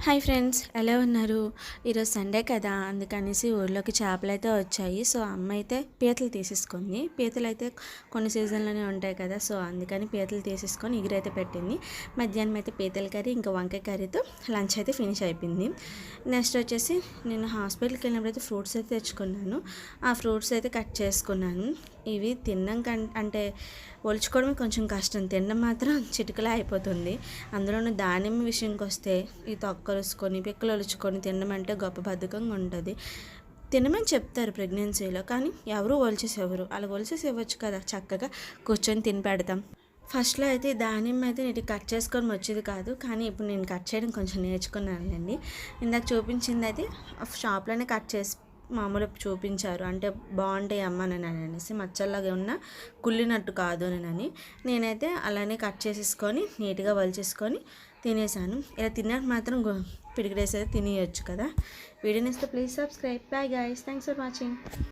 Hi friends, ఎలా ఉన్నారు? ఈరోజు సండే కదా, అందుకనేసి ఊర్లోకి చేపలు అయితే వచ్చాయి. సో అమ్మ అయితే పీతలు తీసేసుకుంది. పీతలు అయితే కొన్ని సీజన్లోనే ఉంటాయి కదా, సో అందుకని పీతలు తీసేసుకొని ఎగురైతే పెట్టింది. మధ్యాహ్నం అయితే పీతల కర్రీ ఇంకా వంకాయ కర్రీతో లంచ్ అయితే ఫినిష్ అయిపోయింది. నెక్స్ట్ వచ్చేసి నేను హాస్పిటల్కి వెళ్ళినప్పుడు అయితే ఫ్రూట్స్ అయితే తెచ్చుకున్నాను. ఆ ఫ్రూట్స్ అయితే కట్ చేసుకున్నాను. ఇవి తినడం అంటే ఒలుచుకోవడం కొంచెం కష్టం, తినడం మాత్రం చిటికలా అయిపోతుంది. అందులోనూ దానిమ్మ విషయంకి వస్తే ఈ తొక్కలుసుకొని పిక్కలు ఒలుచుకొని తినడం అంటే గొప్ప బద్ధకంగా ఉంటుంది. తినమని చెప్తారు ప్రెగ్నెన్సీలో, కానీ ఎవరు ఒలిచేసేవారు. అలా ఒలిచేసి ఇవ్వచ్చు కదా, చక్కగా కూర్చొని తిని పెడతాం. ఫస్ట్లో అయితే దానిమ్మ అయితే నీటి కట్ చేసుకొని వచ్చేది కాదు, కానీ ఇప్పుడు నేను కట్ చేయడం కొంచెం నేర్చుకున్నానండి. ఇందాక చూపించింది అయితే షాప్లోనే కట్ చేసి మామూలు చూపించారు, అంటే బాగుంటాయి అమ్మ అని అనేసి, మచ్చల్లాగా ఉన్న కుళ్ళినట్టు కాదు అని. నేనైతే అలానే కట్ చేసేసుకొని నీట్గా వలిచేసుకొని తినేసాను. ఇలా తిన్నాక మాత్రం పిడికిడేసి అయితే తినేయచ్చు కదా. వీడియో నచ్చితే please subscribe. Bye guys, thanks for watching.